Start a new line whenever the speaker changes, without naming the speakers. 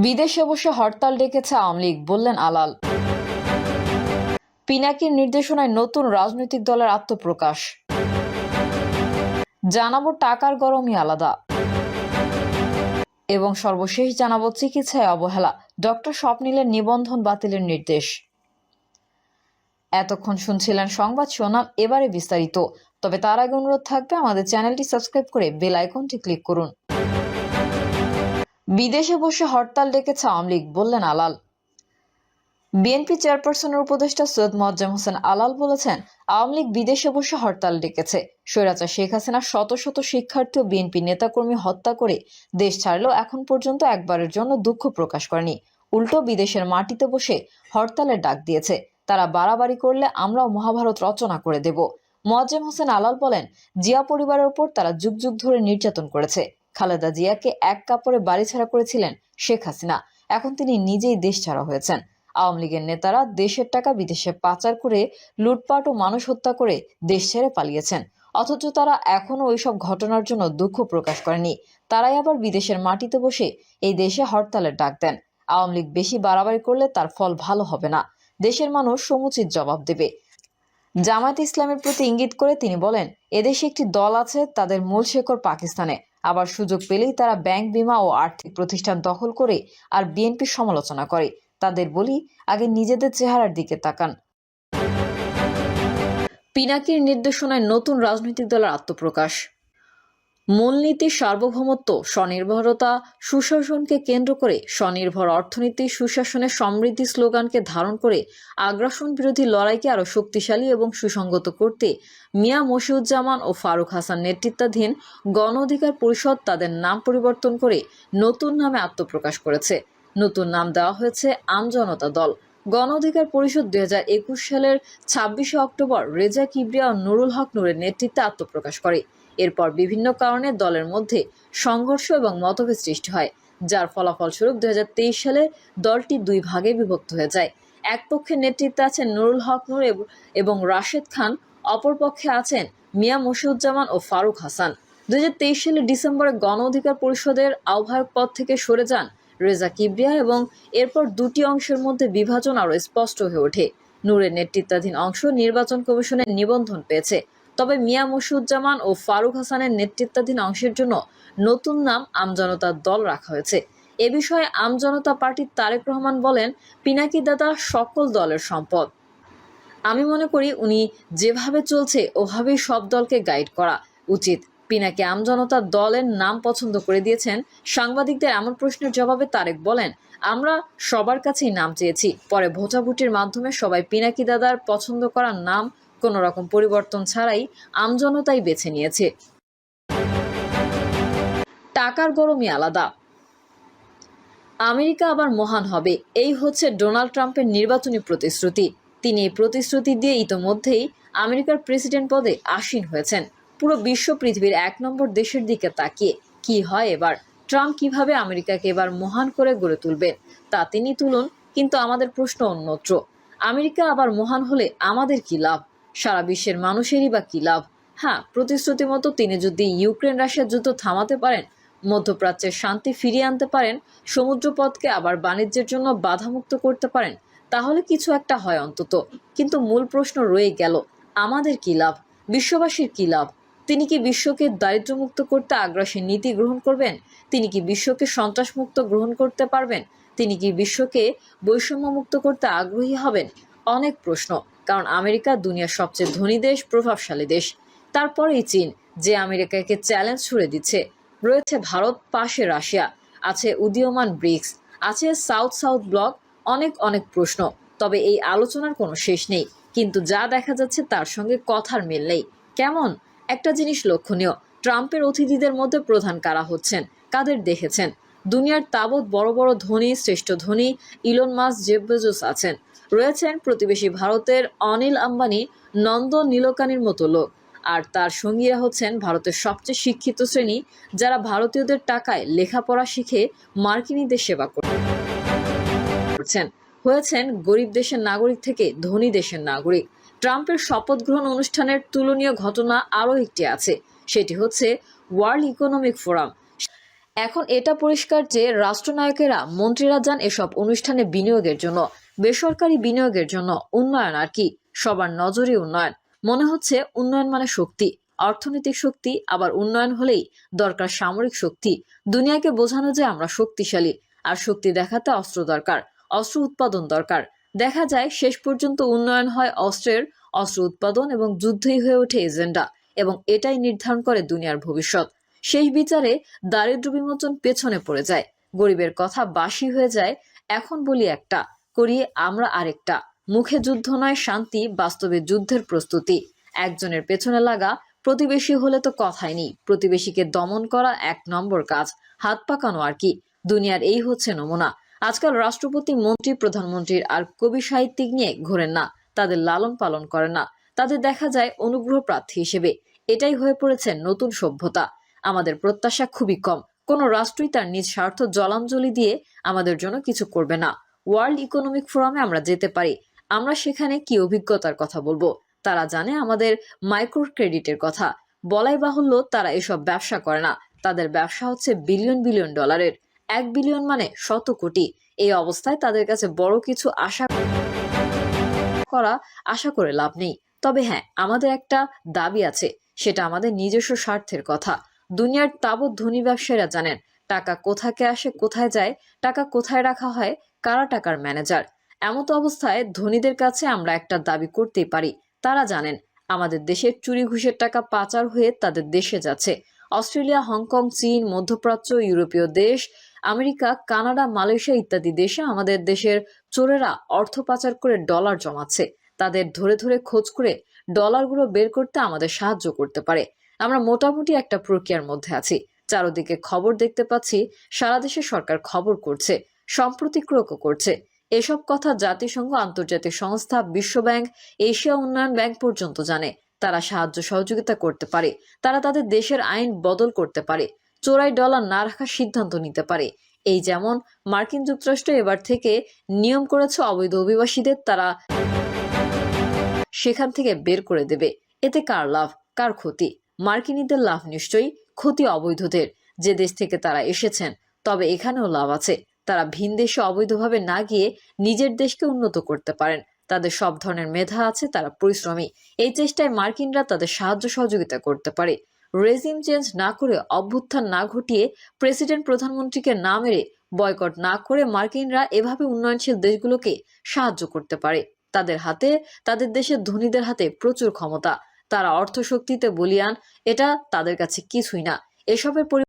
বিদেশে বসে হরতাল ডেকেছে আওয়ামী লীগ, বললেন আলাল। পিনাকির নির্দেশনায় নতুন রাজনৈতিক দলের আত্মপ্রকাশ। জানাবো টাকার গরমই আলাদা। এবং সর্বশেষ জানাবো চিকিৎসায় অবহেলা, ডক্টর স্বপ্নিলের নিবন্ধন বাতিলের নির্দেশ। এতক্ষণ শুনছিলেন সংবাদ শিরোনাম, এবারে বিস্তারিত। তবে তার আগে অনুরোধ থাকবে আমাদের চ্যানেলটি সাবস্ক্রাইব করে বেল আইকনটি ক্লিক করুন। বিদেশে বসে হরতাল ডেকেছে আওয়ামী লীগ, বললেন আলাল। বিএনপি চেয়ারপারসনের উপদেষ্টা সৈয়দ মোয়াজ্জেম হোসেন আলাল বলেছেন, আওয়ামী লীগ বিদেশে বসে হরতাল ডেকেছে। স্বৈরাচার শেখ হাসিনা শত শত শিক্ষার্থী ও বিএনপি নেতাকর্মী হত্যা করে দেশ ছাড়লেও এখন পর্যন্ত একবারের জন্য দুঃখ প্রকাশ করেনি। উল্টো বিদেশের মাটিতে বসে হরতালের ডাক দিয়েছে। তারা বাড়াবাড়ি করলে আমরাও মহাভারত রচনা করে দেব। মোয়াজ্জেম হোসেন আলাল বলেন, জিয়া পরিবারের উপর তারা যুগ যুগ ধরে নির্যাতন করেছে। খালেদা জিয়াকে এক কাপড়ে বাড়িছাড়া করেছিলেন শেখ হাসিনা, এখন তিনি নিজেই দেশ ছাড়া হয়েছেন। আওয়ামী লীগের নেতারা দেশের টাকা বিদেশে পাচার করে লুটপাট ও মানুষ হত্যা করে দেশ ছেড়ে পালিয়েছেন, অথচ তারা এখনো ওইসব ঘটনার জন্য দুঃখ প্রকাশ করেনি। তারাই আবার বিদেশের মাটিতে বসে এই দেশে হরতালের ডাক দেন। আওয়ামী লীগ বেশি বাড়াবাড়ি করলে তার ফল ভালো হবে না, দেশের মানুষ সমুচিত জবাব দেবে। জামায়াতে ইসলামের প্রতি ইঙ্গিত করে তিনি বলেন, এদেশে একটি দল আছে, তাদের মূল শেকড় পাকিস্তানে। আবার সুযোগ পেলেই তারা ব্যাংক, বিমা ও আর্থিক প্রতিষ্ঠান দখল করে আর বিএনপির সমালোচনা করে। তাদের বলি, আগে নিজেদের চেহারার দিকে তাকান। পিনাকির নির্দেশনায় নতুন রাজনৈতিক দলের আত্মপ্রকাশ। মূলনীতি সার্বভৌমত্ব, স্বনির্ভরতা, সুশাসনকে কেন্দ্র করে স্বনির্ভর অর্থনীতি, সুশাসনের সমৃদ্ধি স্লোগানকে ধারণ করে আগ্রাসন বিরোধী লড়াইকে আরও শক্তিশালী এবং সুসংগত করতে মিয়া মশিউজ্জামান ও ফারুক হাসান নেতৃত্বাধীন গণ অধিকার পরিষদ তাদের নাম পরিবর্তন করে নতুন নামে আত্মপ্রকাশ করেছে। নতুন নাম দেওয়া হয়েছে আমজনতা দল। গণ অধিকার পরিষদ 2021 সালের 26শে অক্টোবর রেজা কিবরিয়া ও নুরুল হক নূরের নেতৃত্বে আত্মপ্রকাশ করে। এরপর বিভিন্ন কারণে দলের মধ্যে সংঘর্ষ এবং মতভেদ সৃষ্টি হয়, যার ফলাফলস্বরূপ 2023 সালে দলটি দুই ভাগে বিভক্ত হয়ে যায়। এক পক্ষের নেতৃত্বে আছেন নুরুল হক নূর এবং রাশেদ খান, অপর পক্ষে আছেন মিয়া মশিউজ্জামান ও ফারুক হাসান। 2023 সালের ডিসেম্বরে গণ অধিকার পরিষদের আহ্বায়ক পদ থেকে সরে যান রেজা কিবরিয়া এবং এরপর দুটি অংশের মধ্যে বিভাজন আরও স্পষ্ট হয়ে ওঠে। নূরের নেতৃত্বাধীন অংশ নির্বাচন কমিশনের নিবন্ধন পেয়েছে, তবে মিয়া মশিউজ্জামান ও ফারুক হাসানের নেতৃত্বাধীন অংশের জন্য নতুন নাম আমজনতা দল রাখা হয়েছে। এ বিষয়ে আমজনতা পার্টির তারেক রহমান বলেন, পিনাকি দাদা সকল দলের সম্পদ। আমি মনে করি উনি যেভাবে চলছে ওভাবেই সব দলকে গাইড করা উচিত। পিনাকি আমজনতা দলের নাম পছন্দ করে দিয়েছেন। সাংবাদিকদের এমন প্রশ্নের জবাবে তারেক বলেন, আমরা সবার কাছেই নাম চেয়েছি, পরে ভোটাভুটির মাধ্যমে সবাই পিনাকি দাদার পছন্দ করার নাম কোনো রকম পরিবর্তন ছাড়াই আমজনতাই বেছে নিয়েছে। টাকার গরমই আলাদা। আমেরিকা আবার মহান হবে, এই হচ্ছে ডোনাল্ড ট্রাম্পের নির্বাচনী প্রতিশ্রুতি। তিনি এই প্রতিশ্রুতি দিয়ে ইতোমধ্যেই আমেরিকার প্রেসিডেন্ট পদে আসীন হয়েছেন। পুরো বিশ্ব পৃথিবীর 1 নম্বর দেশের দিকে তাকিয়ে কি হয় এবার, ট্রাম্প কিভাবে আমেরিকাকে এবার মহান করে গড়ে তুলবেন তা তিনি তুলুন, কিন্তু আমাদের প্রশ্ন অন্যত্র। আমেরিকা আবার মহান হলে আমাদের কি লাভ? সারা বিশ্বের মানুষেরই বা কি লাভ? হ্যাঁ, প্রতিশ্রুতি মতো তিনি যদি ইউক্রেন রাশিয়ার যুদ্ধ থামাতে পারেন, মধ্যপ্রাচ্যের শান্তি ফিরিয়ে আনতে পারেন, সমুদ্রপথকে আবার বাণিজ্যের জন্য বাধামুক্ত করতে পারেন, তাহলে কিছু একটা হয় অন্তত। কিন্তু মূল প্রশ্ন রয়ে গেল, আমাদের কি লাভ? বিশ্ববাসীর কি লাভ? তিনি কি বিশ্বকে দারিদ্র্যমুক্ত করতে আগ্রাসী নীতি গ্রহণ করবেন? তিনি কি বিশ্বকে সন্ত্রাসমুক্ত গ্রহণ করতে পারবেন? তিনি কি বিশ্বকে বৈষম্যমুক্ত করতে আগ্রহী হবেন? অনেক প্রশ্ন, কারণ আমেরিকা দুনিয়ার সবচেয়ে ধনী দেশ, প্রভাবশালী দেশ। তারপরেই চীন, যে আমেরিকাকে চ্যালেঞ্জ ছুড়ে দিচ্ছে। রয়েছে ভারত, পাশে রাশিয়া, আছে উদীয়মান ব্রিক্স, আছে সাউথ সাউথ ব্লক। অনেক অনেক প্রশ্ন, তবে এই আলোচনার কোনো শেষ নেই। কিন্তু যা দেখা যাচ্ছে তার সঙ্গে কথার মিল নেই। কেমন একটা জিনিস লক্ষণীয়, ট্রাম্পের অতিথিদের মধ্যে প্রধান কারা হচ্ছেন, কাদের দেখেছেন? দুনিয়ার তাবৎ বড় বড় ধনী, শ্রেষ্ঠ ধনী ইলন মাস্ক, জেফ বেজোস আছেন। রয়েছেন প্রতিবেশী ভারতের অনিল আম্বানি, নন্দ নীলকানির মতো লোক। আর তার সঙ্গীরা হচ্ছেন ভারতের সবচেয়ে শিক্ষিত শ্রেণী, যারা ভারতীয়দের টাকায় লেখাপড়া শিখে মার্কিনীদের সেবা করছেন। হয়েছেন গরিব দেশের নাগরিক থেকে ধনী দেশের নাগরিক। ট্রাম্পের শপথ গ্রহণ অনুষ্ঠানের তুলনীয় ঘটনা আরও একটি আছে, সেটি হচ্ছে ওয়ার্ল্ড ইকোনমিক ফোরাম। এখন এটা পরিষ্কার যে রাষ্ট্রনায়কেরা, মন্ত্রীরা যান এসব অনুষ্ঠানে বিনিয়োগের জন্য, বেসরকারি বিনিয়োগের জন্য। উন্নয়ন আর কি, সবার নজরে উন্নয়ন। মনে হচ্ছে উন্নয়ন মানে শক্তি, অর্থনৈতিক শক্তি। আবার উন্নয়ন হলেই দরকার সামরিক শক্তি, দুনিয়াকে বোঝানো যে আমরা শক্তিশালী। আর শক্তি দেখাতে অস্ত্র দরকার, অস্ত্র উৎপাদন দরকার। দেখা যায় শেষ পর্যন্ত উন্নয়ন হয় অস্ত্রের, অস্ত্র উৎপাদন এবং যুদ্ধই হয়ে ওঠে এজেন্ডা। এবং এটাই নির্ধারণ করে দুনিয়ার ভবিষ্যৎ। শেষ বিচারে দারিদ্র বিমোচন পেছনে পড়ে যায়, গরিবের কথা বাসি হয়ে যায়। এখন বলি একটা, করি আমরা আরেকটা। মুখে যুদ্ধ নয় শান্তি, বাস্তবে যুদ্ধের প্রস্তুতি। একজনের পেছনে লাগা, প্রতিবেশী হলে তো কথাই নেই। প্রতিবেশীকে দমন করা 1 নম্বর কাজ, হাত পাকানো আর কি। দুনিয়ার এই হচ্ছে নমুনা। আজকাল রাষ্ট্রপতি, মন্ত্রী, প্রধানমন্ত্রীর আর কবি সাহিত্যিক নিয়ে ঘোরেন না, তাদের লালন পালন করেন না, তাদের দেখা যায় অনুগ্রহ প্রার্থী হিসেবে। এটাই হয়ে পড়েছে নতুন সভ্যতা। আমাদের প্রত্যাশা খুবই কম, কোনো রাষ্ট্রই তার নিজ স্বার্থ জলাঞ্জলি দিয়ে আমাদের জন্য কিছু করবে না। ওয়ার্ল্ড ইকোনমিক ফোরামে আমরা যেতে পারি, আমরা সেখানে কি অভিজ্ঞতার কথা বলবো? তারা জানে আমাদের মাইক্রো ক্রেডিটের কথা। বলাই বাহুল্য, তারা এসব ব্যবসা করে না, তাদের ব্যবসা হচ্ছে বিলিয়ন বিলিয়ন ডলারের। 1 বিলিয়ন মানে 100 কোটি। এই অবস্থায় তাদের কাছে বড় কিছু আশা করে লাভ নেই। তবে হ্যাঁ, আমাদের একটা দাবি আছে, সেটা আমাদের নিজস্ব স্বার্থের কথা। দুনিয়ার তাবৎ ধনী ব্যবসায়ীরা জানেন টাকা কোথাকে আসে, কোথায় যায়, টাকা কোথায় রাখা হয়, কারা টাকার ম্যানেজার। এমতো অবস্থায় ধনীদের কাছে আমরা একটা দাবি করতেই পারি। তারা জানেন আমাদের দেশের চুরি ঘুষের টাকা পাচার হয়ে তাদের দেশে যাচ্ছে। অস্ট্রেলিয়া, হংকং, চীন, মধ্যপ্রাচ্য, ইউরোপীয় দেশ, আমেরিকা, কানাডা, মালয়েশিয়া ইত্যাদি দেশে আমাদের দেশের চোরেরা অর্থ পাচার করে ডলার জমাচ্ছে। তাদের ধরে ধরে খোঁজ করে ডলারগুলো বের করতে আমাদের সাহায্য করতে পারে। আমরা মোটামুটি একটা প্রক্রিয়ার মধ্যে আছি। চারদিকে খবর দেখতে পাচ্ছি, সারা দেশে সরকার খবর করছে, সম্প্রতিক্রকও করছে। এসব কথা জাতিসংঘ, আন্তর্জাতিক সংস্থা, বিশ্বব্যাংক, এশিয়া উন্নয়ন ব্যাংক পর্যন্ত জানে। তারা সাহায্য সহযোগিতা করতে পারে, তারা তাদের দেশের আইন বদল করতে পারে, চোরাই ডলার না রাখার সিদ্ধান্ত নিতে পারে। এই যেমন মার্কিন যুক্তরাষ্ট্র এবার থেকে নিয়ম করেছে অবৈধ অভিবাসীদের তারা সেখান থেকে বের করে দেবে। এতে কার লাভ, কার ক্ষতি? মার্কিনীদের লাভ নিশ্চয়ই, ক্ষতি অবৈধদের। যে দেশ থেকে তারা এসেছেন, তবে এখানেও লাভ আছে। তারা ভিন দেশে অবৈধভাবে না গিয়ে নিজের দেশকে উন্নত করতে পারেন। তাদের সব ধরনের মেধা আছে, তারা পরিশ্রমী। এই চেষ্টায় মার্কিনরা তাদের সাহায্য সহযোগিতা করতে পারে। রেজিম চেঞ্জ না করে, অভ্যুত্থান না ঘটিয়ে, প্রেসিডেন্ট প্রধানমন্ত্রীকে না মেরে, বয়কট না করে মার্কিনরা এভাবে উন্নয়নশীল দেশগুলোকে সাহায্য করতে পারে। তাদের হাতে, তাদের দেশের ধনীদের হাতে প্রচুর ক্ষমতা। তারা অর্থশক্তিতে বলীয়ান, এটা তাদের কাছে কিছুই না। এসবের